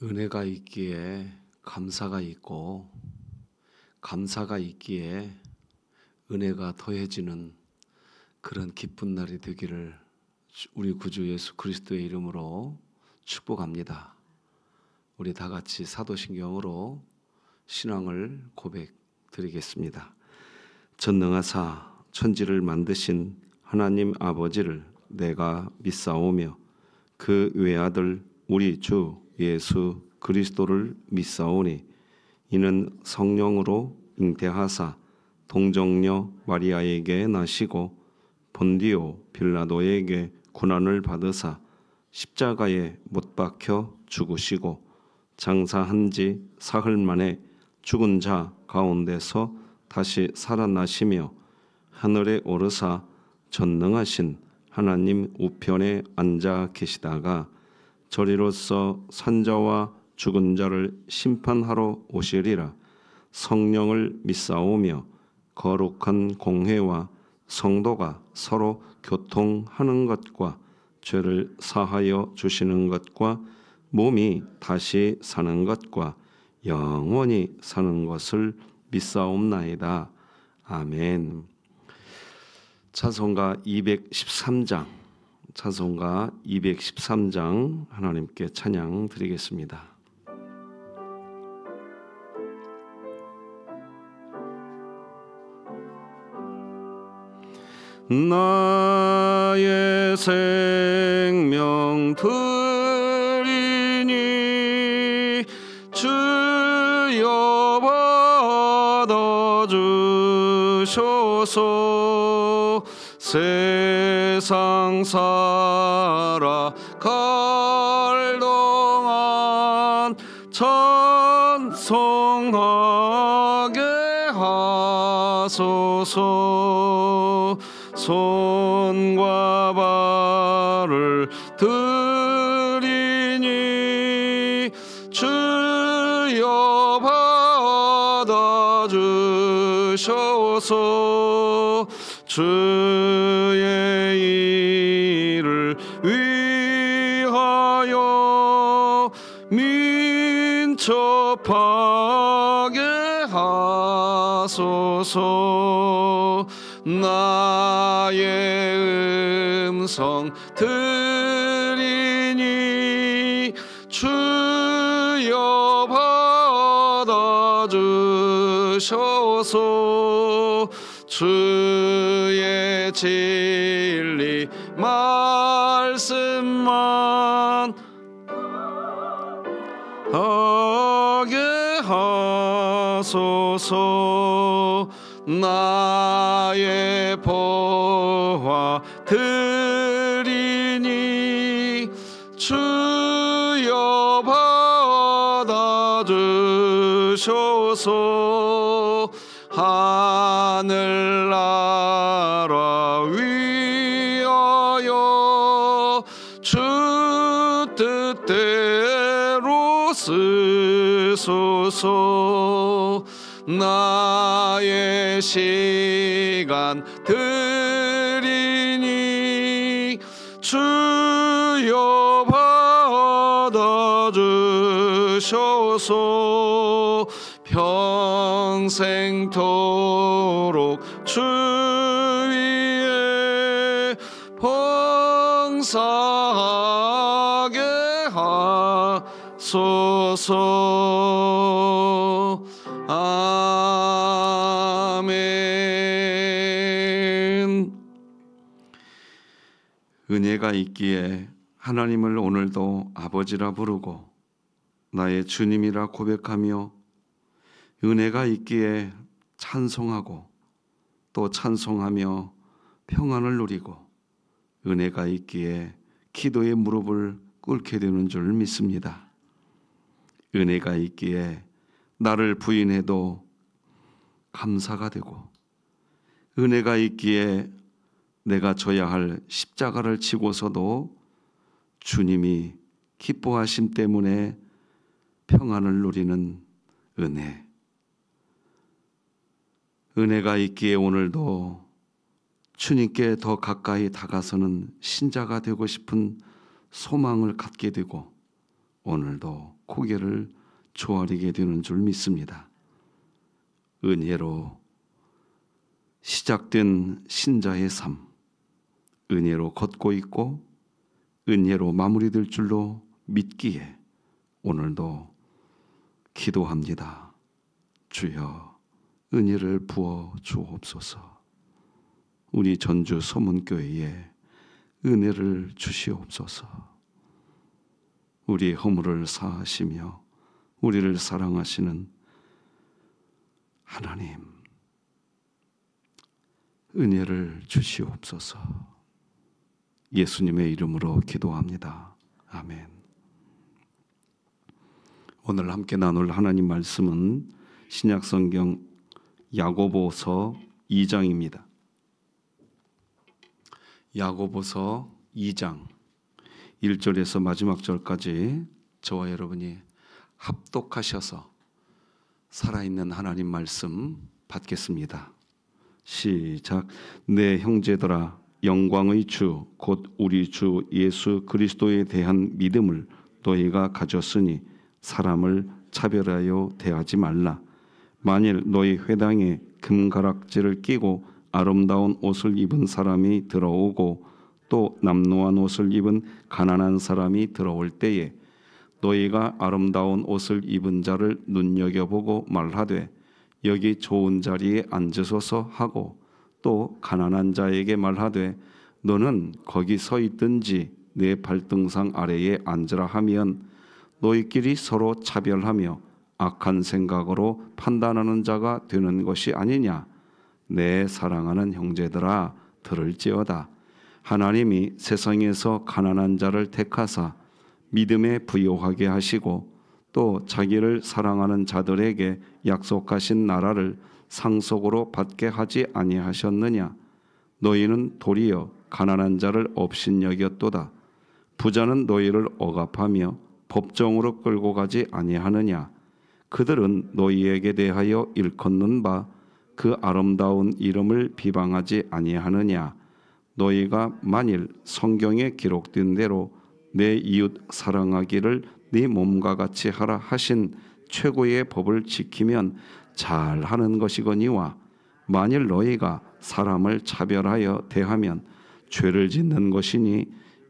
은혜가 있기에 감사가 있고, 감사가 있기에 은혜가 더해지는 그런 기쁜 날이 되기를 우리 구주 예수 그리스도의 이름으로 축복합니다. 우리 다 같이 사도신경으로 신앙을 고백드리겠습니다. 전능하사 천지를 만드신 하나님 아버지를 내가 믿사오며 그 외아들 우리 주 예수 그리스도를 믿사오니 이는 성령으로 잉태하사 동정녀 마리아에게 나시고 본디오 빌라도에게 고난을 받으사 십자가에 못 박혀 죽으시고 장사한 지 사흘 만에 죽은 자 가운데서 다시 살아나시며 하늘에 오르사 전능하신 하나님 우편에 앉아 계시다가 저리로서 산자와 죽은 자를 심판하러 오시리라. 성령을 믿사오며 거룩한 공회와 성도가 서로 교통하는 것과 죄를 사하여 주시는 것과 몸이 다시 사는 것과 영원히 사는 것을 믿사옵나이다. 아멘. 찬송가 213장 찬송가 213장 하나님께 찬양 드리겠습니다. 나의 생명 드리니 주여 받아주소서. 세상 살아갈 동안 찬송하게 하소서. 손과 발을 드리니 주여 받아주소서. 주의 일을 위하여 민첩하게 하소서. 나의 음성 들리니 주여 받아주소서. 주의 진리 말씀만 하게 하소서. 나의 보화 드리니 주여 받아주소서. 하늘나라 위하여 주 뜻대로 쓰소서. 나의 시간 드리니 주여 받아주소서. 평생토록 주 위에 봉사하게 하소서. 아멘. 은혜가 있기에 하나님을 오늘도 아버지라 부르고 나의 주님이라 고백하며 은혜가 있기에 찬송하고 또 찬송하며 평안을 누리고 은혜가 있기에 기도의 무릎을 꿇게 되는 줄 믿습니다. 은혜가 있기에 나를 부인해도 감사가 되고 은혜가 있기에 내가 져야 할 십자가를 지고서도 주님이 기뻐하심 때문에 평안을 누리는 은혜. 은혜가 있기에 오늘도 주님께 더 가까이 다가서는 신자가 되고 싶은 소망을 갖게 되고 오늘도 고개를 조아리게 되는 줄 믿습니다. 은혜로 시작된 신자의 삶, 은혜로 걷고 있고 은혜로 마무리될 줄로 믿기에 오늘도 기도합니다. 주여 은혜를 부어 주옵소서. 우리 전주 소문교회에 은혜를 주시옵소서. 우리의 허물을 사하시며 우리를 사랑하시는 하나님, 은혜를 주시옵소서. 예수님의 이름으로 기도합니다. 아멘. 오늘 함께 나눌 하나님 말씀은 신약성경 야고보서 2장입니다. 야고보서 2장 1절에서 마지막 절까지 저와 여러분이 합독하셔서 살아있는 하나님 말씀 받겠습니다. 시작. 내 형제들아, 영광의 주 곧 우리 주 예수 그리스도에 대한 믿음을 너희가 가졌으니 사람을 차별하여 대하지 말라. 만일 너희 회당에 금가락지를 끼고 아름다운 옷을 입은 사람이 들어오고 또 남노한 옷을 입은 가난한 사람이 들어올 때에 너희가 아름다운 옷을 입은 자를 눈여겨보고 말하되 여기 좋은 자리에 앉으소서 하고 또 가난한 자에게 말하되 너는 거기 서 있든지 내 발등상 아래에 앉으라 하면 너희끼리 서로 차별하며 악한 생각으로 판단하는 자가 되는 것이 아니냐. 내 사랑하는 형제들아, 들을지어다. 하나님이 세상에서 가난한 자를 택하사 믿음에 부요하게 하시고 또 자기를 사랑하는 자들에게 약속하신 나라를 상속으로 받게 하지 아니하셨느냐. 너희는 도리어 가난한 자를 업신여겼도다. 부자는 너희를 억압하며 법정으로 끌고 가지 아니하느냐. 그들은 너희에게 대하여 일컫는 바 그 아름다운 이름을 비방하지 아니하느냐. 너희가 만일 성경에 기록된 대로 내 이웃 사랑하기를 네 몸과 같이 하라 하신 최고의 법을 지키면 잘하는 것이거니와 만일 너희가 사람을 차별하여 대하면 죄를 짓는 것이니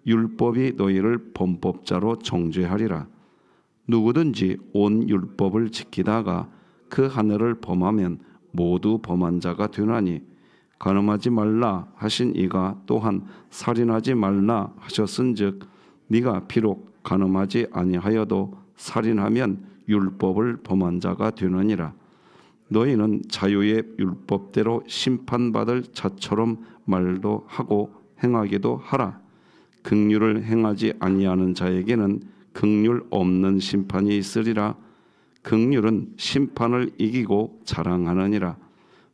율법이 너희를 범법자로 정죄하리라. 누구든지 온 율법을 지키다가 그 하나를 범하면 모두 범한 자가 되나니 간음하지 말라 하신 이가 또한 살인하지 말라 하셨은즉 네가 비록 간음하지 아니하여도 살인하면 율법을 범한 자가 되느니라. 너희는 자유의 율법대로 심판받을 자처럼 말도 하고 행하기도 하라. 긍휼을 행하지 아니하는 자에게는 긍휼 없는 심판이 있으리라. 긍휼은 심판을 이기고 자랑하느니라.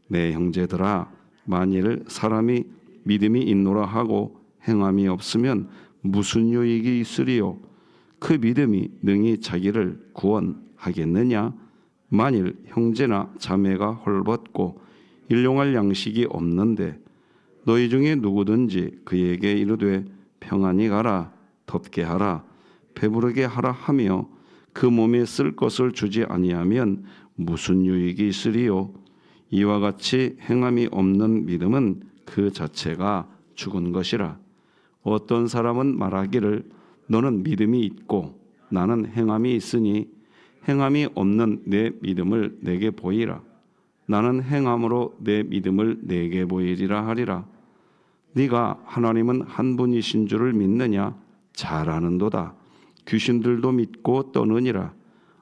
내 형제들아, 만일 사람이 믿음이 있노라 하고 행함이 없으면 무슨 유익이 있으리요? 그 믿음이 능히 자기를 구원하겠느냐? 만일 형제나 자매가 헐벗고 일용할 양식이 없는데 너희 중에 누구든지 그에게 이르되 평안히 가라, 덥게 하라, 배부르게 하라 하며 그 몸에 쓸 것을 주지 아니하면 무슨 유익이 있으리요? 이와 같이 행함이 없는 믿음은 그 자체가 죽은 것이라. 어떤 사람은 말하기를 너는 믿음이 있고 나는 행함이 있으니 행함이 없는 내 믿음을 내게 보이라. 나는 행함으로 내 믿음을 내게 보이리라 하리라. 네가 하나님은 한 분이신 줄을 믿느냐? 잘 아는도다. 귀신들도 믿고 떠느니라.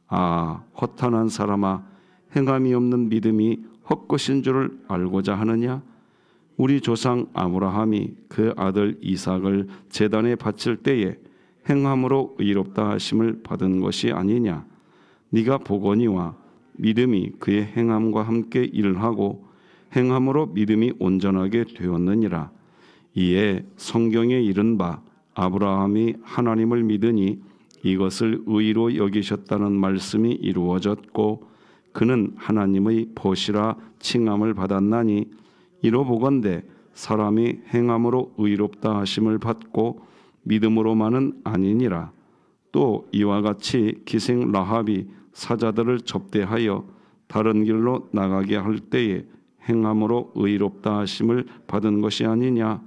아, 허탄한 사람아, 행함이 없는 믿음이 헛것인 줄을 알고자 하느냐? 우리 조상 아브라함이 그 아들 이삭을 제단에 바칠 때에 행함으로 의롭다 하심을 받은 것이 아니냐? 네가 보거니와 믿음이 그의 행함과 함께 일하고 행함으로 믿음이 온전하게 되었느니라. 이에 성경에 이른 바 아브라함이 하나님을 믿으니 이것을 의로 여기셨다는 말씀이 이루어졌고 그는 하나님의 보시라 칭함을 받았나니 이로 보건대 사람이 행함으로 의롭다 하심을 받고 믿음으로만은 아니니라. 또 이와 같이 기생 라합이 사자들을 접대하여 다른 길로 나가게 할 때에 행함으로 의롭다 하심을 받은 것이 아니냐.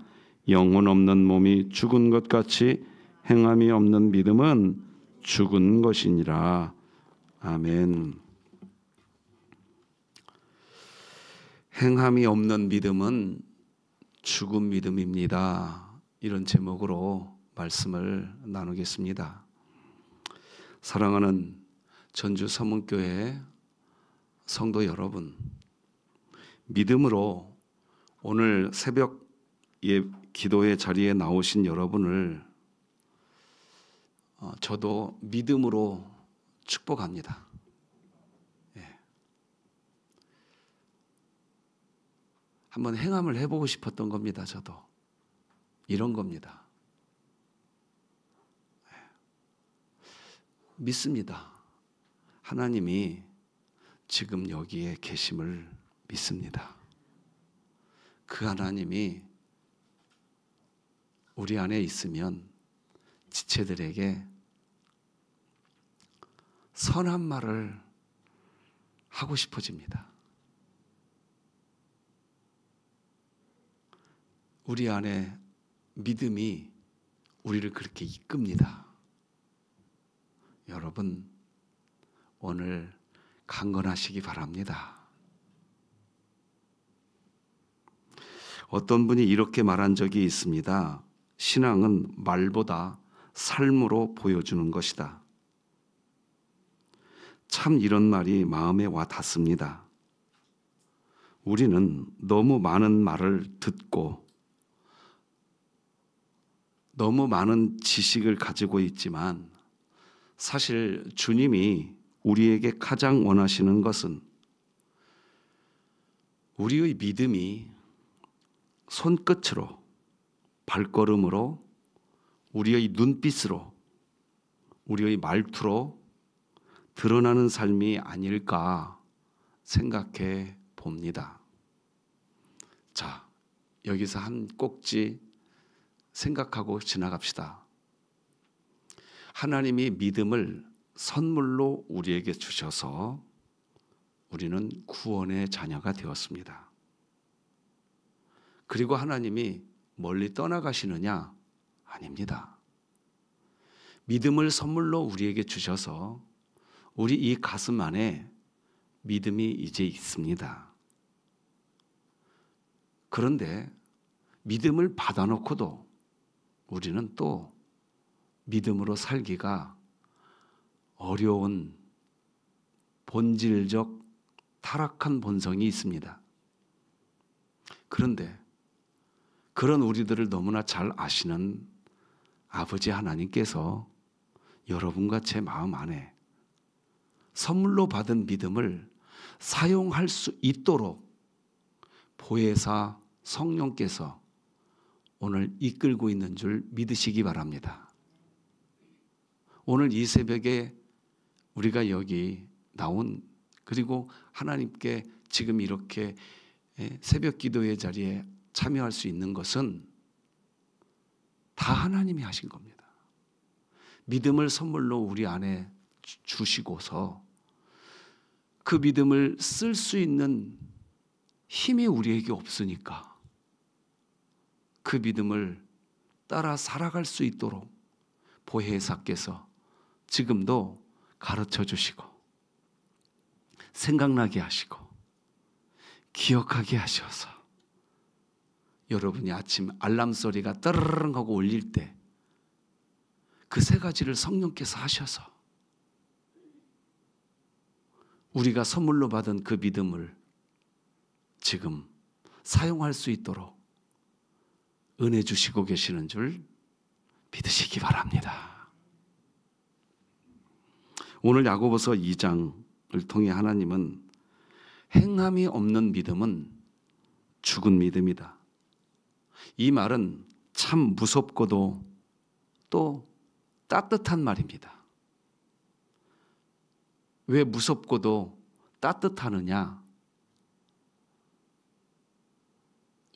영혼 없는 몸이 죽은 것 같이 행함이 없는 믿음은 죽은 것이니라. 아멘. 행함이 없는 믿음은 죽은 믿음입니다. 이런 제목으로 말씀을 나누겠습니다. 사랑하는 전주 서문교회 성도 여러분, 믿음으로 오늘 새벽 기도의 자리에 나오신 여러분을 저도 믿음으로 축복합니다. 한번 행함을 해보고 싶었던 겁니다. 저도 이런 겁니다. 믿습니다. 하나님이 지금 여기에 계심을 믿습니다. 그 하나님이 우리 안에 있으면 지체들에게 선한 말을 하고 싶어집니다. 우리 안에 믿음이 우리를 그렇게 이끕니다. 여러분, 오늘 강건하시기 바랍니다. 어떤 분이 이렇게 말한 적이 있습니다. 신앙은 말보다 삶으로 보여주는 것이다. 참 이런 말이 마음에 와 닿습니다. 우리는 너무 많은 말을 듣고 너무 많은 지식을 가지고 있지만 사실 주님이 우리에게 가장 원하시는 것은 우리의 믿음이 손끝으로, 발걸음으로, 우리의 눈빛으로, 우리의 말투로 드러나는 삶이 아닐까 생각해 봅니다. 자, 여기서 한 꼭지 생각하고 지나갑시다. 하나님이 믿음을 선물로 우리에게 주셔서 우리는 구원의 자녀가 되었습니다. 그리고 하나님이 멀리 떠나가시느냐? 아닙니다. 믿음을 선물로 우리에게 주셔서 우리 이 가슴 안에 믿음이 이제 있습니다. 그런데 믿음을 받아놓고도 우리는 또 믿음으로 살기가 어려운 본질적 타락한 본성이 있습니다. 그런데 그런 우리들을 너무나 잘 아시는 아버지 하나님께서 여러분과 제 마음 안에 선물로 받은 믿음을 사용할 수 있도록 보혜사 성령께서 오늘 이끌고 있는 줄 믿으시기 바랍니다. 오늘 이 새벽에 우리가 여기 나온, 그리고 하나님께 지금 이렇게 새벽 기도의 자리에 참여할 수 있는 것은 다 하나님이 하신 겁니다. 믿음을 선물로 우리 안에 주시고서 그 믿음을 쓸 수 있는 힘이 우리에게 없으니까 그 믿음을 따라 살아갈 수 있도록 보혜사께서 지금도 가르쳐 주시고 생각나게 하시고 기억하게 하셔서 여러분이 아침 알람 소리가 따르릉 하고 울릴 때 그 세 가지를 성령께서 하셔서 우리가 선물로 받은 그 믿음을 지금 사용할 수 있도록 은혜 주시고 계시는 줄 믿으시기 바랍니다. 오늘 야고보서 2장을 통해 하나님은 행함이 없는 믿음은 죽은 믿음이다. 이 말은 참 무섭고도 또 따뜻한 말입니다. 왜 무섭고도 따뜻하느냐?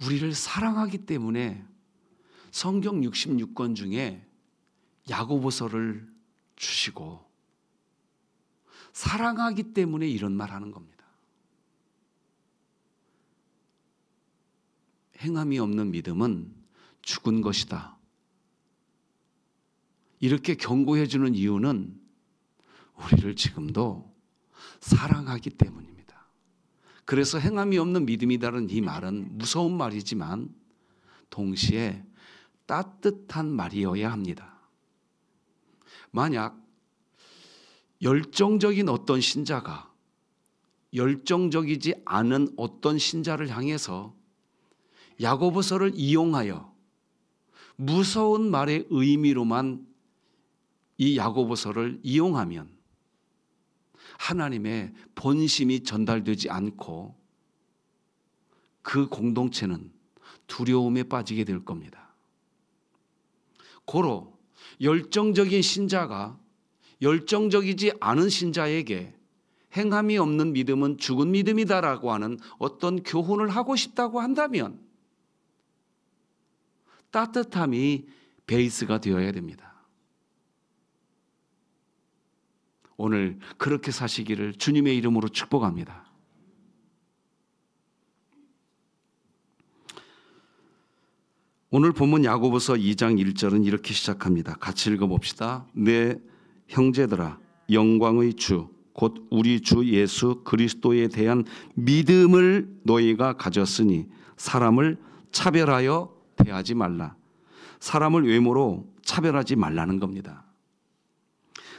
우리를 사랑하기 때문에 성경 66권 중에 야고보서를 주시고 사랑하기 때문에 이런 말 하는 겁니다. 행함이 없는 믿음은 죽은 것이다. 이렇게 경고해 주는 이유는 우리를 지금도 사랑하기 때문입니다. 그래서 행함이 없는 믿음이라는 이 말은 무서운 말이지만 동시에 따뜻한 말이어야 합니다. 만약 열정적인 어떤 신자가 열정적이지 않은 어떤 신자를 향해서 야고보서를 이용하여 무서운 말의 의미로만 이 야고보서를 이용하면 하나님의 본심이 전달되지 않고 그 공동체는 두려움에 빠지게 될 겁니다. 고로 열정적인 신자가 열정적이지 않은 신자에게 행함이 없는 믿음은 죽은 믿음이다라고 하는 어떤 교훈을 하고 싶다고 한다면 따뜻함이 베이스가 되어야 됩니다. 오늘 그렇게 사시기를 주님의 이름으로 축복합니다. 오늘 본문 야고보서 2장 1절은 이렇게 시작합니다. 같이 읽어봅시다. 내 형제들아 영광의 주 곧 우리 주 예수 그리스도에 대한 믿음을 너희가 가졌으니 사람을 차별하여 대하지 말라. 사람을 외모로 차별하지 말라는 겁니다.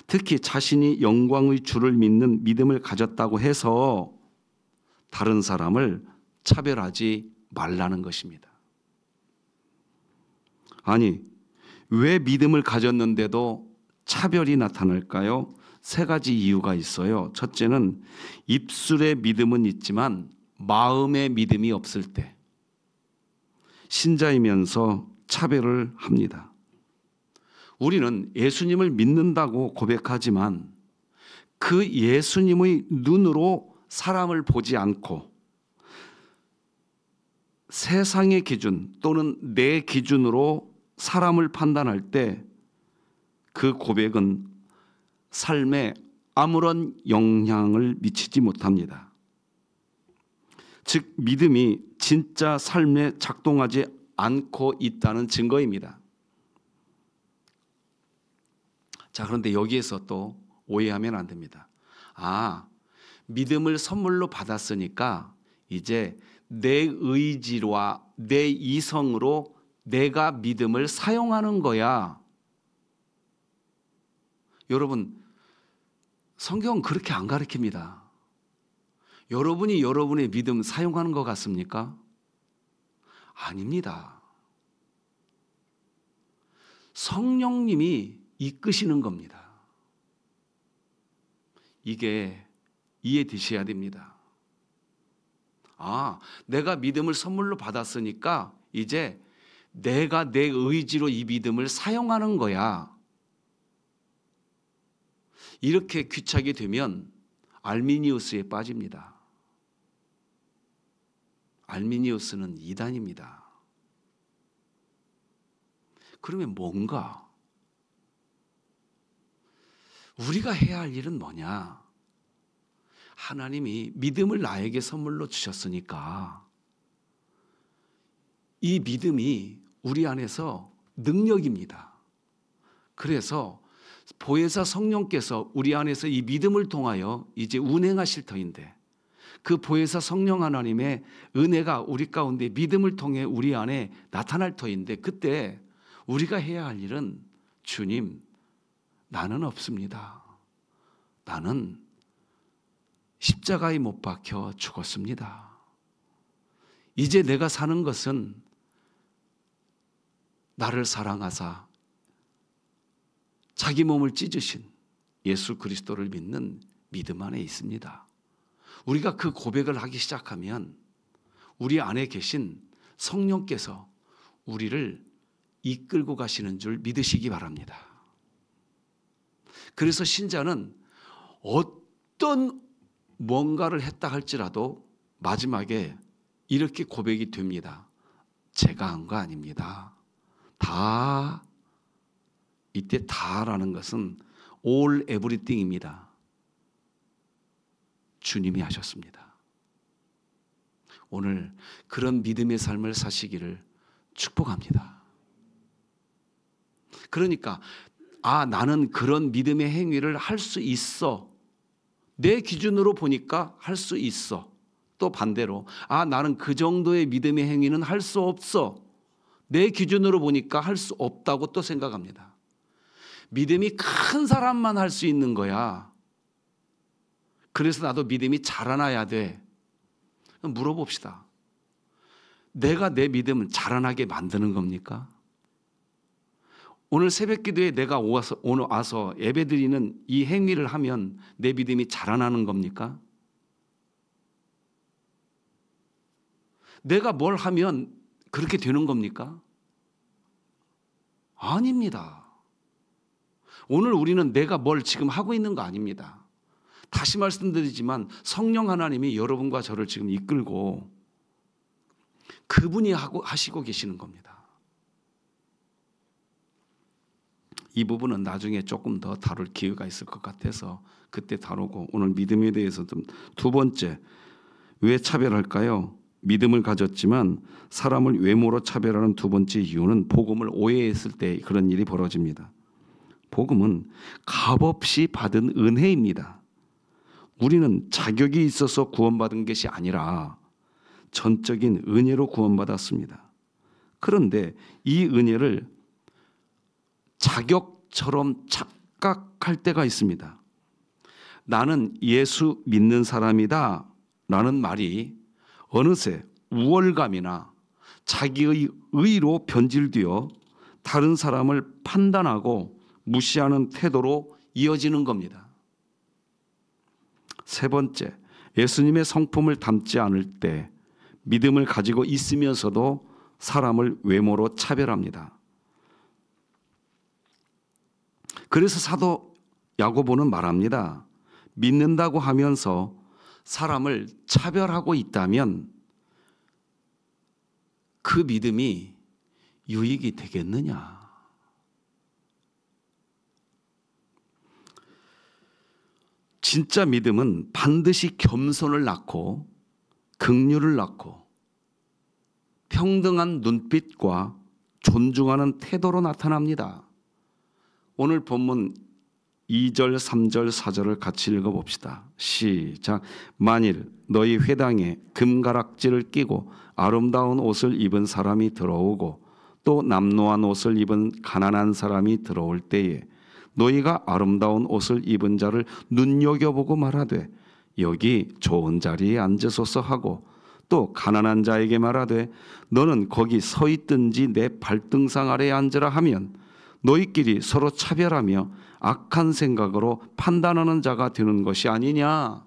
특히 자신이 영광의 주를 믿는 믿음을 가졌다고 해서 다른 사람을 차별하지 말라는 것입니다. 아니, 왜 믿음을 가졌는데도 차별이 나타날까요? 세 가지 이유가 있어요. 첫째는 입술의 믿음은 있지만 마음의 믿음이 없을 때 신자이면서 차별을 합니다. 우리는 예수님을 믿는다고 고백하지만 그 예수님의 눈으로 사람을 보지 않고 세상의 기준 또는 내 기준으로 사람을 판단할 때 그 고백은 삶에 아무런 영향을 미치지 못합니다. 즉 믿음이 진짜 삶에 작동하지 않고 있다는 증거입니다. 자, 그런데 여기에서 또 오해하면 안 됩니다. 믿음을 선물로 받았으니까 이제 내 의지와 내 이성으로 내가 믿음을 사용하는 거야. 여러분, 성경은 그렇게 안 가르칩니다. 여러분이 여러분의 믿음 사용하는 것 같습니까? 아닙니다. 성령님이 이끄시는 겁니다. 이게 이해되셔야 됩니다. 내가 믿음을 선물로 받았으니까 이제 내가 내 의지로 이 믿음을 사용하는 거야. 이렇게 귀착이 되면 알미니우스에 빠집니다. 알미니우스는 이단입니다. 그러면 뭔가 우리가 해야 할 일은 뭐냐? 하나님이 믿음을 나에게 선물로 주셨으니까 이 믿음이 우리 안에서 능력입니다. 그래서 보혜사 성령께서 우리 안에서 이 믿음을 통하여 이제 운행하실 터인데 그 보혜사 성령 하나님의 은혜가 우리 가운데 믿음을 통해 우리 안에 나타날 터인데 그때 우리가 해야 할 일은 주님, 나는 없습니다. 나는 십자가에 못 박혀 죽었습니다. 이제 내가 사는 것은 나를 사랑하사 자기 몸을 찢으신 예수 그리스도를 믿는 믿음 안에 있습니다. 우리가 그 고백을 하기 시작하면 우리 안에 계신 성령께서 우리를 이끌고 가시는 줄 믿으시기 바랍니다. 그래서 신자는 어떤 뭔가를 했다 할지라도 마지막에 이렇게 고백이 됩니다. 제가 한 거 아닙니다. 이때 다라는 것은 all everything입니다. 주님이 하셨습니다. 오늘 그런 믿음의 삶을 사시기를 축복합니다. 그러니까 나는 그런 믿음의 행위를 할 수 있어. 내 기준으로 보니까 할 수 있어. 또 반대로 나는 그 정도의 믿음의 행위는 할 수 없어. 내 기준으로 보니까 할 수 없다고 또 생각합니다. 믿음이 큰 사람만 할 수 있는 거야. 그래서 나도 믿음이 자라나야 돼. 물어봅시다. 내가 내 믿음을 자라나게 만드는 겁니까? 오늘 새벽 기도에 내가 오늘 와서 예배드리는 이 행위를 하면 내 믿음이 자라나는 겁니까? 내가 뭘 하면 그렇게 되는 겁니까? 아닙니다. 오늘 우리는 내가 뭘 지금 하고 있는 거 아닙니다. 다시 말씀드리지만 성령 하나님이 여러분과 저를 지금 이끌고 그분이 하시고 계시는 겁니다. 이 부분은 나중에 조금 더 다룰 기회가 있을 것 같아서 그때 다루고, 오늘 믿음에 대해서 좀 두 번째, 왜 차별할까요? 믿음을 가졌지만 사람을 외모로 차별하는 두 번째 이유는 복음을 오해했을 때 그런 일이 벌어집니다. 복음은 값없이 받은 은혜입니다. 우리는 자격이 있어서 구원받은 것이 아니라 전적인 은혜로 구원받았습니다. 그런데 이 은혜를 자격처럼 착각할 때가 있습니다. 나는 예수 믿는 사람이다 라는 말이 어느새 우월감이나 자기의 의로 변질되어 다른 사람을 판단하고 무시하는 태도로 이어지는 겁니다. 세 번째, 예수님의 성품을 담지 않을 때 믿음을 가지고 있으면서도 사람을 외모로 차별합니다. 그래서 사도 야고보는 말합니다. 믿는다고 하면서 사람을 차별하고 있다면 그 믿음이 유익이 되겠느냐? 진짜 믿음은 반드시 겸손을 낳고 긍휼을 낳고 평등한 눈빛과 존중하는 태도로 나타납니다. 오늘 본문 2절, 3절, 4절을 같이 읽어봅시다. 시작. 만일 너희 회당에 금가락지를 끼고 아름다운 옷을 입은 사람이 들어오고 또 남노한 옷을 입은 가난한 사람이 들어올 때에 너희가 아름다운 옷을 입은 자를 눈여겨보고 말하되 여기 좋은 자리에 앉으소서 하고 또 가난한 자에게 말하되 너는 거기 서 있든지 내 발등상 아래에 앉으라 하면 너희끼리 서로 차별하며 악한 생각으로 판단하는 자가 되는 것이 아니냐.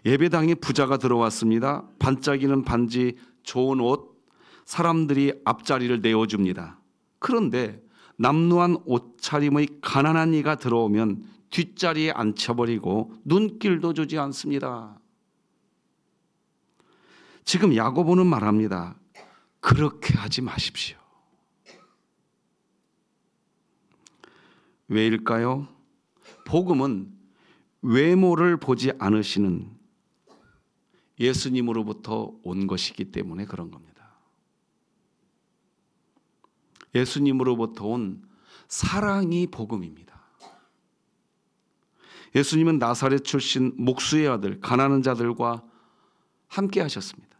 예배당에 부자가 들어왔습니다. 반짝이는 반지, 좋은 옷, 사람들이 앞자리를 내어줍니다. 그런데 남루한 옷차림의 가난한 이가 들어오면 뒷자리에 앉혀버리고 눈길도 주지 않습니다. 지금 야고보는 말합니다. 그렇게 하지 마십시오. 왜일까요? 복음은 외모를 보지 않으시는 예수님으로부터 온 것이기 때문에 그런 겁니다. 예수님으로부터 온 사랑이 복음입니다. 예수님은 나사렛 출신 목수의 아들 가난한 자들과 함께 하셨습니다.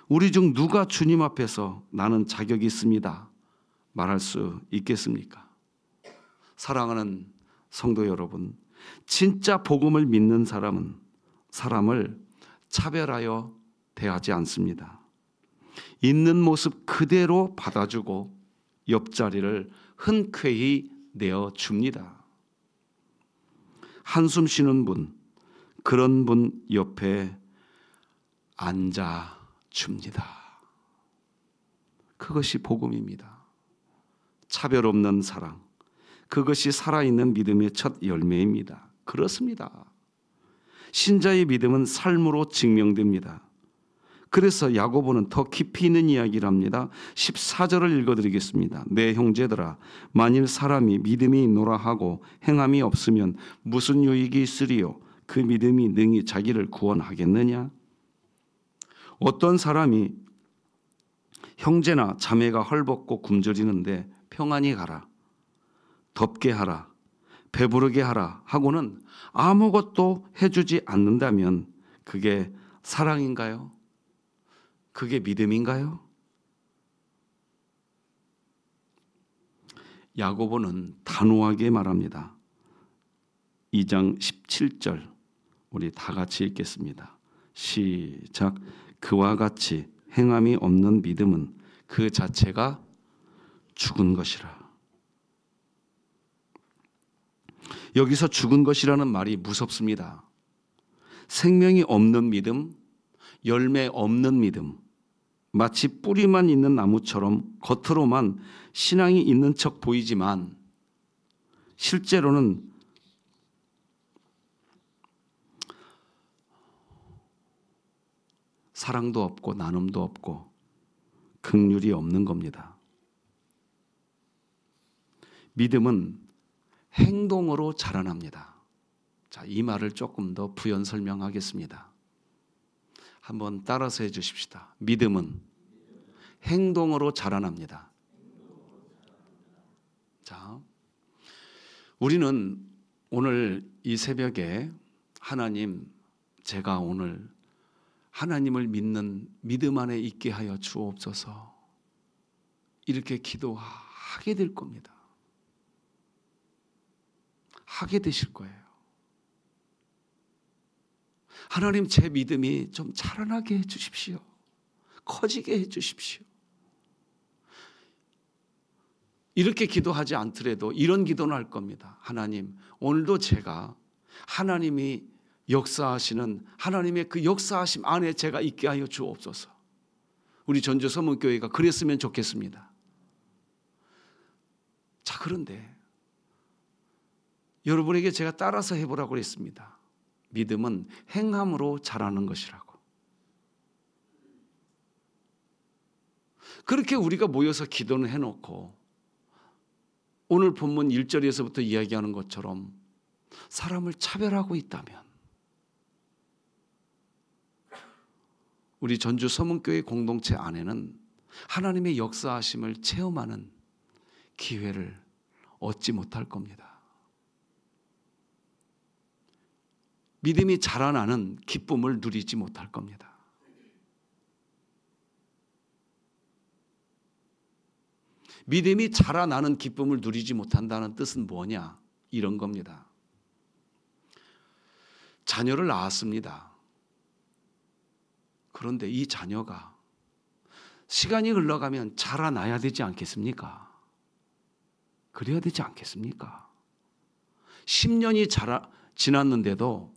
우리 중 누가 주님 앞에서 나는 자격이 있습니다 말할 수 있겠습니까? 사랑하는 성도 여러분, 진짜 복음을 믿는 사람은 사람을 차별하여 대하지 않습니다. 있는 모습 그대로 받아주고 옆자리를 흔쾌히 내어줍니다. 한숨 쉬는 분, 그런 분 옆에 앉아줍니다. 그것이 복음입니다. 차별 없는 사랑, 그것이 살아있는 믿음의 첫 열매입니다. 그렇습니다. 신자의 믿음은 삶으로 증명됩니다. 그래서 야고보는 더 깊이 있는 이야기를 합니다. 14절을 읽어드리겠습니다. 내 형제들아, 만일 사람이 믿음이 있노라 하고 행함이 없으면 무슨 유익이 있으리요? 그 믿음이 능히 자기를 구원하겠느냐? 어떤 사람이 형제나 자매가 헐벗고 굶주리는데 평안히 가라, 덥게 하라, 배부르게 하라 하고는 아무것도 해주지 않는다면 그게 사랑인가요? 그게 믿음인가요? 야고보는 단호하게 말합니다. 2장 17절 우리 다 같이 읽겠습니다. 시작. 그와 같이 행함이 없는 믿음은 그 자체가 죽은 것이라. 여기서 죽은 것이라는 말이 무섭습니다. 생명이 없는 믿음, 열매 없는 믿음, 마치 뿌리만 있는 나무처럼 겉으로만 신앙이 있는 척 보이지만 실제로는 사랑도 없고 나눔도 없고 긍휼이 없는 겁니다. 믿음은 행동으로 자라납니다. 자, 이 말을 조금 더 부연 설명하겠습니다. 한번 따라서 해 주십시다. 믿음은 행동으로 자라납니다. 자, 우리는 오늘 이 새벽에 하나님, 제가 오늘 하나님을 믿는 믿음 안에 있게 하여 주옵소서 이렇게 기도하게 될 겁니다. 하게 되실 거예요. 하나님, 제 믿음이 좀 자라나게 해 주십시오. 커지게 해 주십시오. 이렇게 기도하지 않더라도 이런 기도는 할 겁니다. 하나님, 오늘도 제가 하나님이 역사하시는 하나님의 그 역사하심 안에 제가 있게 하여 주옵소서. 우리 전주 서문교회가 그랬으면 좋겠습니다. 자, 그런데 여러분에게 제가 따라서 해보라고 했습니다. 믿음은 행함으로 자라는 것이라고. 그렇게 우리가 모여서 기도는 해놓고 오늘 본문 1절에서부터 이야기하는 것처럼 사람을 차별하고 있다면 우리 전주 서문교회 공동체 안에는 하나님의 역사하심을 체험하는 기회를 얻지 못할 겁니다. 믿음이 자라나는 기쁨을 누리지 못할 겁니다. 믿음이 자라나는 기쁨을 누리지 못한다는 뜻은 뭐냐? 이런 겁니다. 자녀를 낳았습니다. 그런데 이 자녀가 시간이 흘러가면 자라나야 되지 않겠습니까? 그래야 되지 않겠습니까? 10년이 지났는데도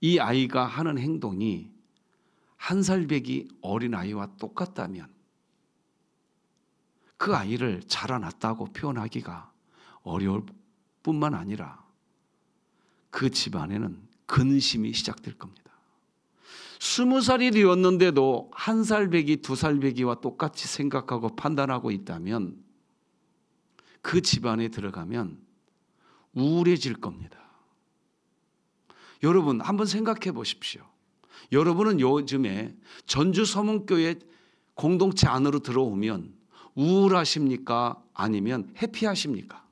이 아이가 하는 행동이 한 살 배기 어린아이와 똑같다면 그 아이를 자라났다고 표현하기가 어려울 뿐만 아니라 그 집안에는 근심이 시작될 겁니다. 20살이 되었는데도 한 살 배기, 2살 배기와 똑같이 생각하고 판단하고 있다면 그 집안에 들어가면 우울해질 겁니다. 여러분 한번 생각해 보십시오. 여러분은 요즘에 전주 서문교회 공동체 안으로 들어오면 우울하십니까? 아니면 해피하십니까?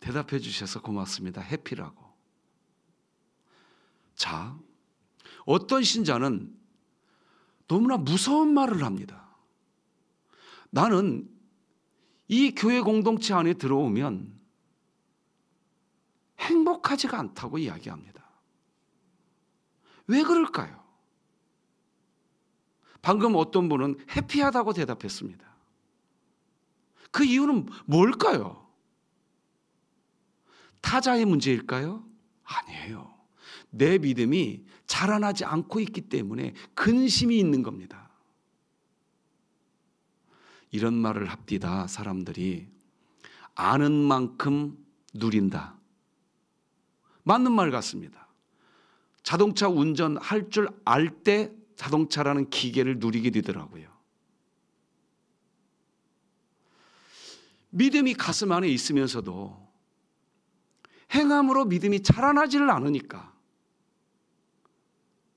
대답해 주셔서 고맙습니다. 해피라고. 자, 어떤 신자는 너무나 무서운 말을 합니다. 나는 이 교회 공동체 안에 들어오면 행복하지가 않다고 이야기합니다. 왜 그럴까요? 방금 어떤 분은 해피하다고 대답했습니다. 그 이유는 뭘까요? 타자의 문제일까요? 아니에요. 내 믿음이 자라나지 않고 있기 때문에 근심이 있는 겁니다. 이런 말을 합디다 사람들이 아는 만큼 누린다. 맞는 말 같습니다. 자동차 운전할 줄 알 때 자동차라는 기계를 누리게 되더라고요. 믿음이 가슴 안에 있으면서도 행함으로 믿음이 자라나지를 않으니까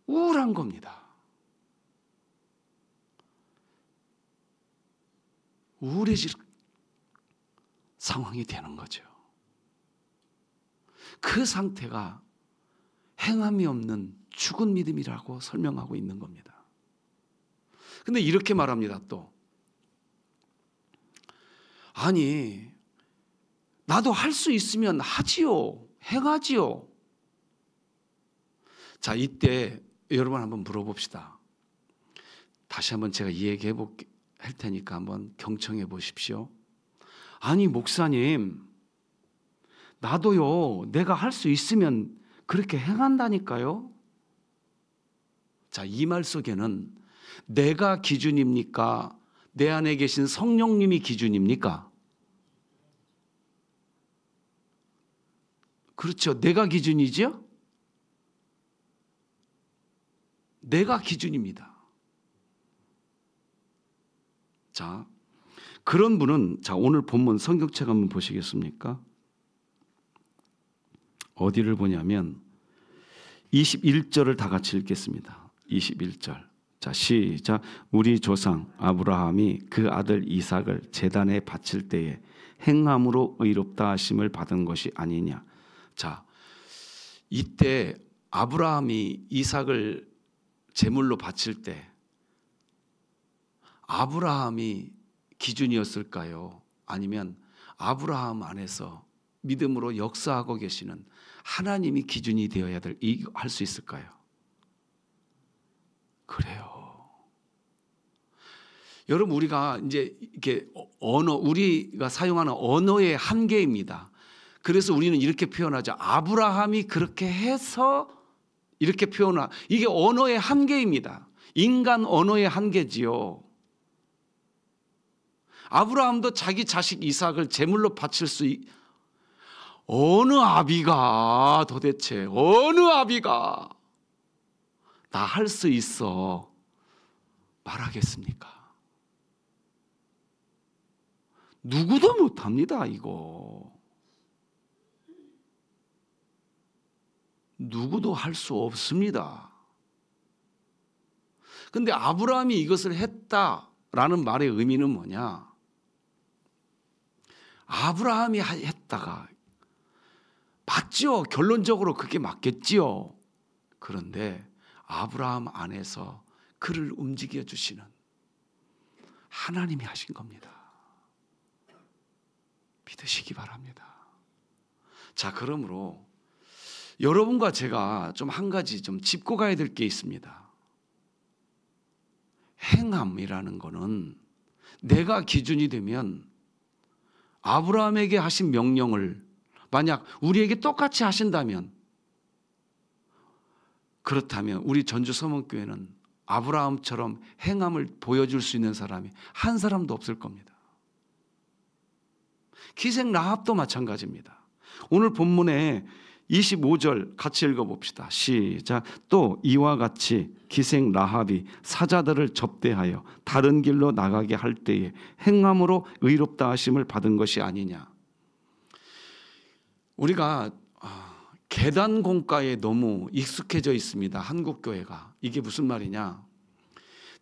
우울한 겁니다. 우울해질 상황이 되는 거죠. 그 상태가 행함이 없는 죽은 믿음이라고 설명하고 있는 겁니다. 근데 이렇게 말합니다. 또 아니, 나도 할 수 있으면 하지요. 행하지요. 자, 이때 여러분 한번 물어봅시다. 다시 한번 제가 이야기해 할 테니까 한번 경청해 보십시오. 아니, 목사님, 나도요, 내가 할 수 있으면 그렇게 행한다니까요. 자, 이 말 속에는 내가 기준입니까? 내 안에 계신 성령님이 기준입니까? 그렇죠. 내가 기준이죠? 내가 기준입니다. 자, 그런 분은, 자, 오늘 본문 성경책 한번 보시겠습니까? 어디를 보냐면 21절을 다 같이 읽겠습니다. 21절. 자, 시작. 우리 조상 아브라함이 그 아들 이삭을 제단에 바칠 때에 행함으로 의롭다 하심을 받은 것이 아니냐. 자, 이때 아브라함이 이삭을 제물로 바칠 때 아브라함이 기준이었을까요? 아니면 아브라함 안에서 믿음으로 역사하고 계시는 하나님이 기준이 되어야 할 수 있을까요? 그래요. 여러분, 우리가 이제 이렇게 우리가 사용하는 언어의 한계입니다. 그래서 우리는 이렇게 표현하죠. 아브라함이 그렇게 해서 이렇게 표현하. 이게 언어의 한계입니다. 인간 언어의 한계지요. 아브라함도 자기 자식 이삭을 제물로 바칠 어느 아비가 도대체 어느 아비가 나 할 수 있어 말하겠습니까? 누구도 못합니다. 이거 누구도 할 수 없습니다. 그런데 아브라함이 이것을 했다라는 말의 의미는 뭐냐? 아브라함이 했다가 맞죠. 결론적으로 그게 맞겠지요. 그런데 아브라함 안에서 그를 움직여 주시는 하나님이 하신 겁니다. 믿으시기 바랍니다. 자, 그러므로 여러분과 제가 좀 한 가지 좀 짚고 가야 될 게 있습니다. 행함이라는 거는 내가 기준이 되면 아브라함에게 하신 명령을 만약 우리에게 똑같이 하신다면, 그렇다면 우리 전주 서문교회는 아브라함처럼 행함을 보여줄 수 있는 사람이 한 사람도 없을 겁니다. 기생 라합도 마찬가지입니다. 오늘 본문에 25절 같이 읽어봅시다. 시작. 또 이와 같이 기생 라합이 사자들을 접대하여 다른 길로 나가게 할 때에 행함으로 의롭다 하심을 받은 것이 아니냐. 우리가 계단 공과에 너무 익숙해져 있습니다. 한국 교회가. 이게 무슨 말이냐?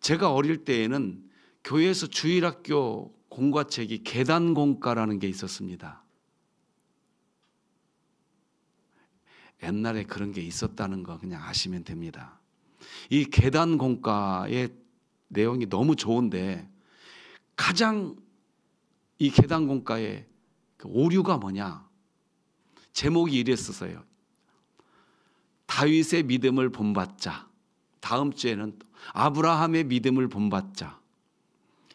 제가 어릴 때에는 교회에서 주일학교 공과책이 계단 공과라는 게 있었습니다. 옛날에 그런 게 있었다는 거 그냥 아시면 됩니다. 이 계단 공과의 내용이 너무 좋은데 가장 이 계단 공과의 오류가 뭐냐? 제목이 이랬었어요. 다윗의 믿음을 본받자. 다음 주에는 아브라함의 믿음을 본받자.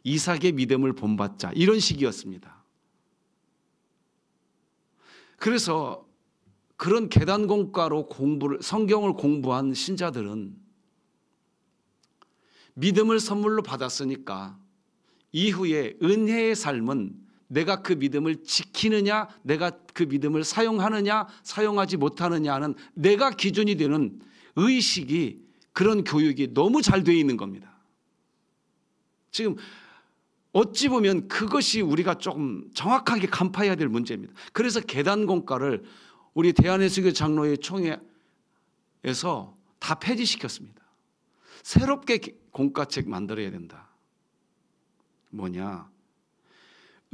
이삭의 믿음을 본받자. 이런 식이었습니다. 그래서 그런 계단 공과로 성경을 공부한 신자들은 믿음을 선물로 받았으니까 이후에 은혜의 삶은 내가 그 믿음을 지키느냐, 내가 그 믿음을 사용하느냐, 사용하지 못하느냐는 내가 기준이 되는 의식이 그런 교육이 너무 잘 되어 있는 겁니다. 지금 어찌 보면 그것이 우리가 조금 정확하게 간파해야 될 문제입니다. 그래서 계단공과를 우리 대한예수교 장로회 총회에서 다 폐지시켰습니다. 새롭게 공과책 만들어야 된다. 뭐냐?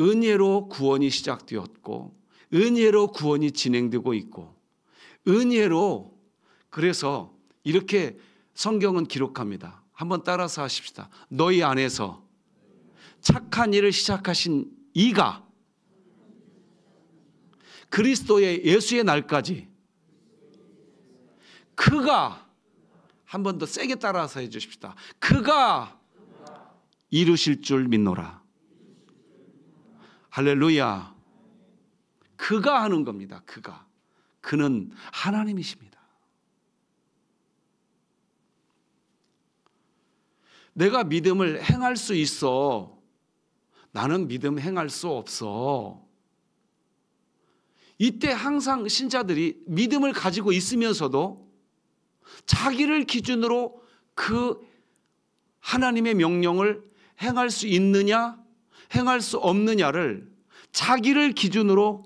은혜로 구원이 시작되었고 은혜로 구원이 진행되고 있고 은혜로, 그래서 이렇게 성경은 기록합니다. 한번 따라서 하십시다. 너희 안에서 착한 일을 시작하신 이가 그리스도의 예수의 날까지 그가, 한 번 더 세게 따라서 해 주십시다. 그가 이루실 줄 믿노라. 할렐루야. 그가 하는 겁니다. 그는 하나님이십니다. 내가 믿음을 행할 수 있어. 나는 믿음 행할 수 없어. 이때 항상 신자들이 믿음을 가지고 있으면서도 자기를 기준으로 그 하나님의 명령을 행할 수 있느냐 행할 수 없느냐를 자기를 기준으로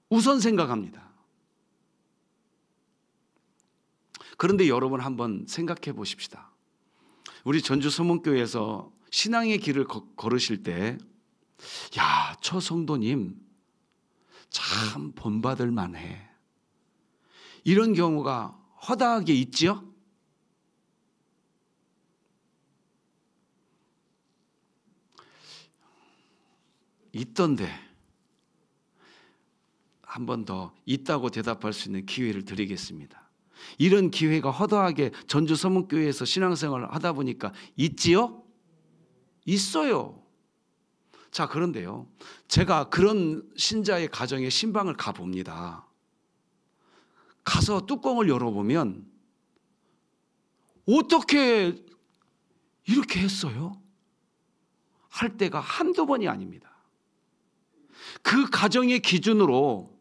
우선 생각합니다. 그런데 여러분 한번 생각해 보십시다. 우리 전주 서문교회에서 신앙의 길을 걸으실 때, 야, 저 성도님 참 본받을 만해. 이런 경우가 허다하게 있지요? 있던데 한 번 더 있다고 대답할 수 있는 기회를 드리겠습니다. 이런 기회가 허다하게 전주 서문교회에서 신앙생활을 하다 보니까 있지요? 있어요. 자, 그런데요, 제가 그런 신자의 가정에 신방을 가봅니다. 가서 뚜껑을 열어보면 어떻게 이렇게 했어요? 할 때가 한두 번이 아닙니다. 그 가정의 기준으로,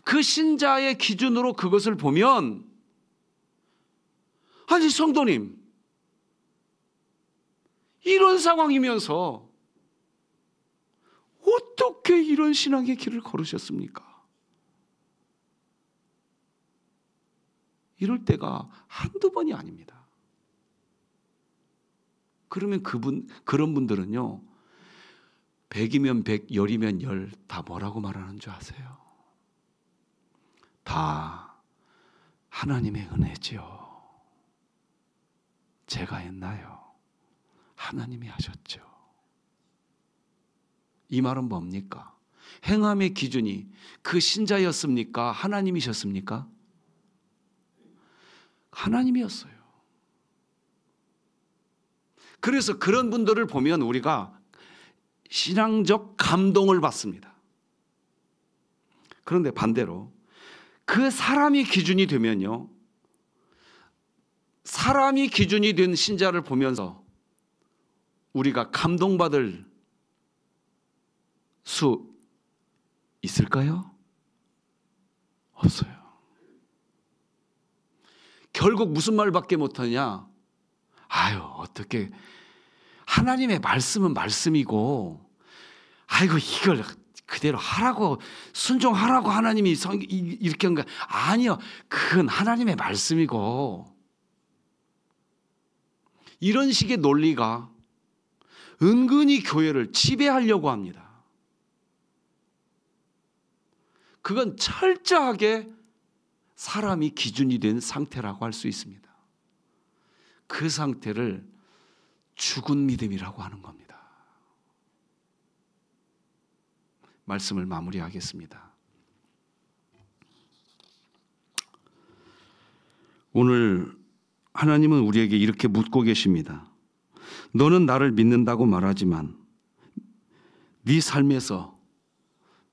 그 신자의 기준으로 그것을 보면, 아니 성도님, 이런 상황이면서 어떻게 이런 신앙의 길을 걸으셨습니까? 이럴 때가 한두 번이 아닙니다. 그러면 그런 분들은요, 100이면 100, 10이면 10, 다 뭐라고 말하는 줄 아세요? 다 하나님의 은혜지요. 제가 했나요? 하나님이 하셨죠. 이 말은 뭡니까? 행함의 기준이 그 신자였습니까? 하나님이셨습니까? 하나님이었어요. 그래서 그런 분들을 보면 우리가 신앙적 감동을 받습니다. 그런데 반대로 그 사람이 기준이 되면요, 사람이 기준이 된 신자를 보면서 우리가 감동받을 수 있을까요? 없어요. 결국 무슨 말밖에 못하냐? 아유, 어떻게 하나님의 말씀은 말씀이고, 아이고 이걸 그대로 하라고, 순종하라고 하나님이 이렇게 한 거 아니요. 그건 하나님의 말씀이고. 이런 식의 논리가 은근히 교회를 지배하려고 합니다. 그건 철저하게 사람이 기준이 된 상태라고 할 수 있습니다. 그 상태를 죽은 믿음이라고 하는 겁니다. 말씀을 마무리하겠습니다. 오늘 하나님은 우리에게 이렇게 묻고 계십니다. 너는 나를 믿는다고 말하지만 네 삶에서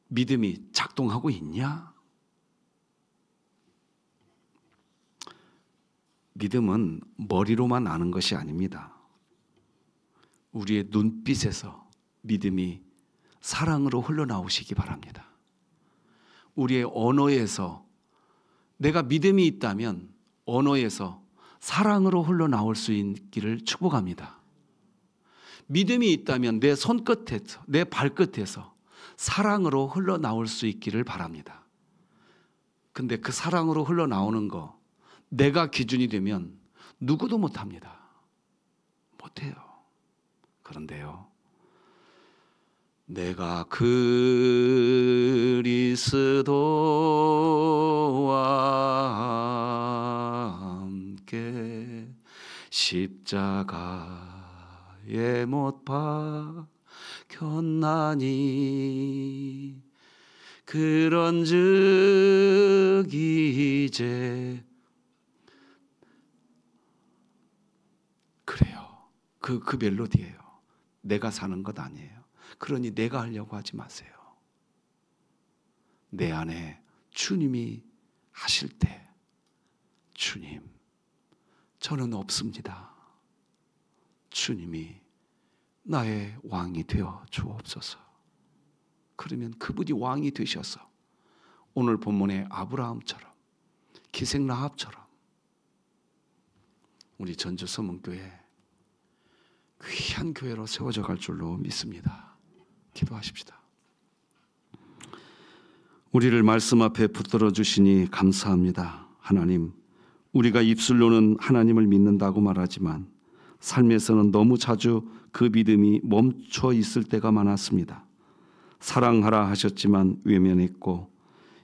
믿음이 작동하고 있냐? 믿음은 머리로만 아는 것이 아닙니다. 우리의 눈빛에서 믿음이 사랑으로 흘러나오시기 바랍니다. 우리의 언어에서, 내가 믿음이 있다면 언어에서 사랑으로 흘러나올 수 있기를 축복합니다. 믿음이 있다면 내 손끝에서, 내 발끝에서 사랑으로 흘러나올 수 있기를 바랍니다. 근데 그 사랑으로 흘러나오는 거 내가 기준이 되면 누구도 못합니다. 못해요. 그런데요, 내가 그리스도와 함께 십자가에 못 박혔나니 그런즉 이제 그래요. 그 멜로디예요. 내가 사는 것 아니에요. 그러니 내가 하려고 하지 마세요. 내 안에 주님이 하실 때, 주님, 저는 없습니다. 주님이 나의 왕이 되어 주옵소서. 그러면 그분이 왕이 되셔서 오늘 본문의 아브라함처럼, 기생 라합처럼 우리 전주 서문교회 귀한 교회로 세워져 갈 줄로 믿습니다. 기도하십시다. 우리를 말씀 앞에 붙들어 주시니 감사합니다. 하나님, 우리가 입술로는 하나님을 믿는다고 말하지만 삶에서는 너무 자주 그 믿음이 멈춰 있을 때가 많았습니다. 사랑하라 하셨지만 외면했고,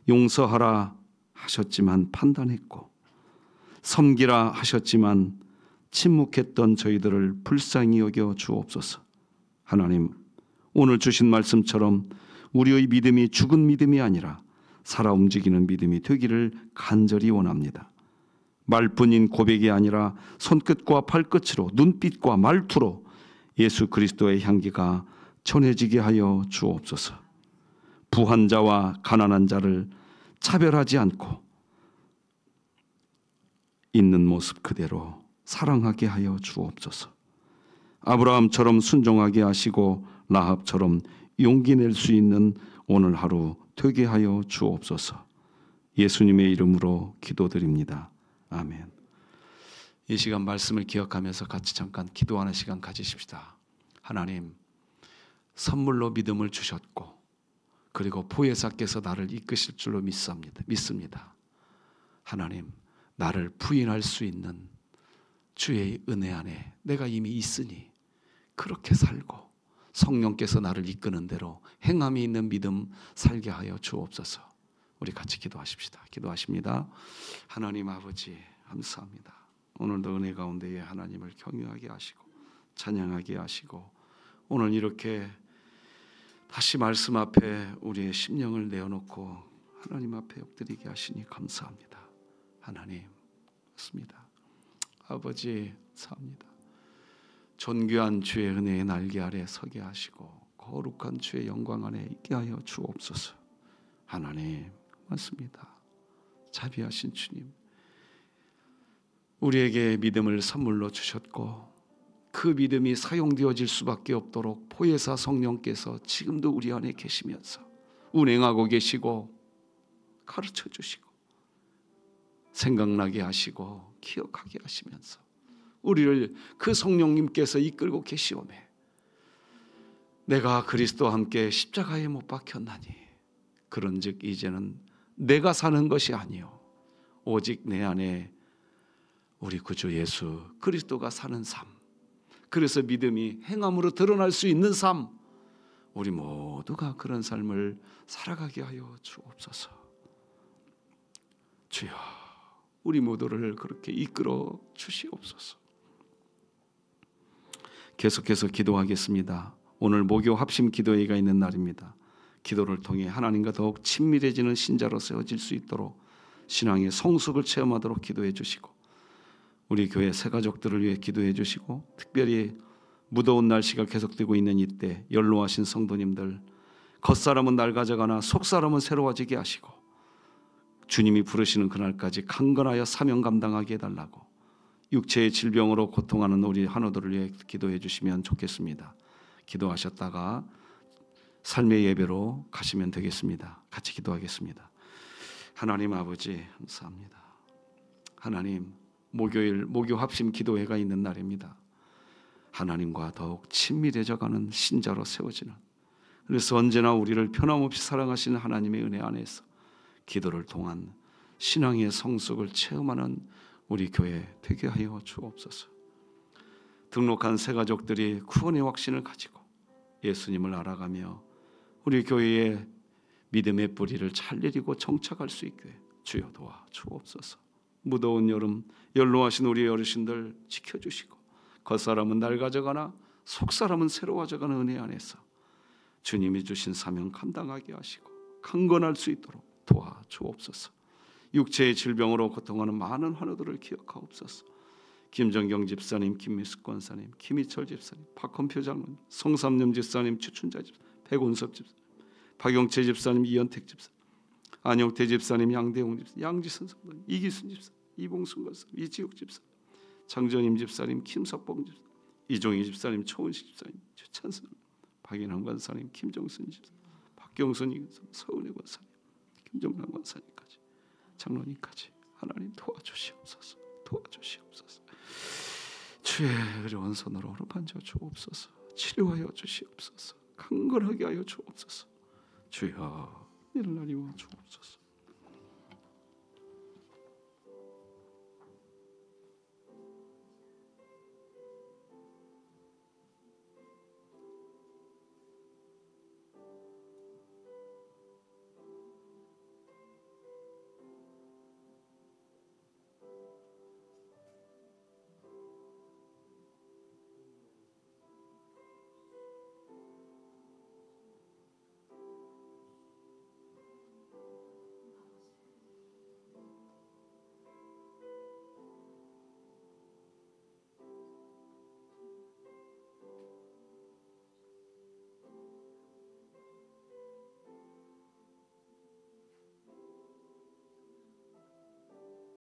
용서하라 하셨지만 판단했고, 섬기라 하셨지만 침묵했던 저희들을 불쌍히 여겨 주옵소서. 하나님, 오늘 주신 말씀처럼 우리의 믿음이 죽은 믿음이 아니라 살아 움직이는 믿음이 되기를 간절히 원합니다. 말뿐인 고백이 아니라 손끝과 발끝으로, 눈빛과 말투로 예수 그리스도의 향기가 전해지게 하여 주옵소서. 부한 자와 가난한 자를 차별하지 않고 있는 모습 그대로 사랑하게 하여 주옵소서. 아브라함처럼 순종하게 하시고 라합처럼 용기 낼 수 있는 오늘 하루 되게 하여 주옵소서. 예수님의 이름으로 기도드립니다. 아멘. 이 시간 말씀을 기억하면서 같이 잠깐 기도하는 시간 가지십시다. 하나님, 선물로 믿음을 주셨고 그리고 보혜사께서 나를 이끄실 줄로 믿습니다. 하나님, 나를 부인할 수 있는 주의 은혜 안에 내가 이미 있으니 그렇게 살고 성령께서 나를 이끄는 대로 행함이 있는 믿음 살게 하여 주옵소서. 우리 같이 기도하십시다. 기도하십니다. 하나님 아버지, 감사합니다. 오늘도 은혜 가운데에 하나님을 경외하게 하시고 찬양하게 하시고 오늘 이렇게 다시 말씀 앞에 우리의 심령을 내어놓고 하나님 앞에 엎드리게 하시니 감사합니다. 하나님, 맞습니다. 아버지, 감사합니다. 존귀한 주의 은혜의 날개 아래 서게 하시고 거룩한 주의 영광 안에 있게 하여 주옵소서. 하나님, 맞습니다. 자비하신 주님, 우리에게 믿음을 선물로 주셨고 그 믿음이 사용되어질 수밖에 없도록 보혜사 성령께서 지금도 우리 안에 계시면서 운행하고 계시고 가르쳐 주시고 생각나게 하시고 기억하게 하시면서 우리를 그 성령님께서 이끌고 계시오매 내가 그리스도와 함께 십자가에 못 박혔나니 그런즉 이제는 내가 사는 것이 아니요 오직 내 안에 우리 구주 예수 그리스도가 사는 삶, 그래서 믿음이 행함으로 드러날 수 있는 삶, 우리 모두가 그런 삶을 살아가게 하여 주옵소서. 주여, 우리 모두를 그렇게 이끌어 주시옵소서. 계속해서 기도하겠습니다. 오늘 목요 합심 기도회가 있는 날입니다. 기도를 통해 하나님과 더욱 친밀해지는 신자로 세워질 수 있도록 신앙의 성숙을 체험하도록 기도해 주시고 우리 교회 새가족들을 위해 기도해 주시고 특별히 무더운 날씨가 계속되고 있는 이때 연로하신 성도님들 겉사람은 낡아져가나 속사람은 새로워지게 하시고 주님이 부르시는 그날까지 강건하여 사명 감당하게 해달라고 육체의 질병으로 고통하는 우리 한우들을 위해 기도해 주시면 좋겠습니다. 기도하셨다가 삶의 예배로 가시면 되겠습니다. 같이 기도하겠습니다. 하나님 아버지, 감사합니다. 하나님, 목요일 목요 합심 기도회가 있는 날입니다. 하나님과 더욱 친밀해져가는 신자로 세워지는, 그래서 언제나 우리를 변함없이 사랑하시는 하나님의 은혜 안에서 기도를 통한 신앙의 성숙을 체험하는 우리 교회 되게 하여 주옵소서. 등록한 새 가족들이 구원의 확신을 가지고 예수님을 알아가며 우리 교회의 믿음의 뿌리를 잘 내리고 정착할 수 있게 주여 도와 주옵소서. 무더운 여름 연로하신 우리 어르신들 지켜주시고 겉사람은 낡아져가나 속사람은 새로워져가는 은혜 안에서 주님이 주신 사명 감당하게 하시고 강건할 수 있도록 도와 주옵소서. 육체의 질병으로 고통하는 많은 환우들을 기억하옵소서. 김정경 집사님, 김미숙 권사님, 김희철 집사님, 박헌표 장로님, 성삼념 집사님, 추춘자 집사님, 백운섭 집사님, 박용채 집사님, 이현택 집사님, 안영태 집사님, 양대웅 집사님, 양지선 성도님, 이기순 집사님, 이봉순 권사님, 이지욱 집사님, 장전임 집사님, 김석봉 집사님, 이종희 집사님, 초은식 집사님, 최찬선, 박인환 권사님, 김정순 집사님, 박경선 권사님, 서은혜 권사님, 김정란 권사님까지 장로님까지 하나님 도와주시옵소서. 도와주시옵소서. 주의 어려운 손으로 어루만져 주옵소서. 치료하여 주시옵소서. 강건하게 하여 주옵소서. 주여 일어나리와 주옵소서.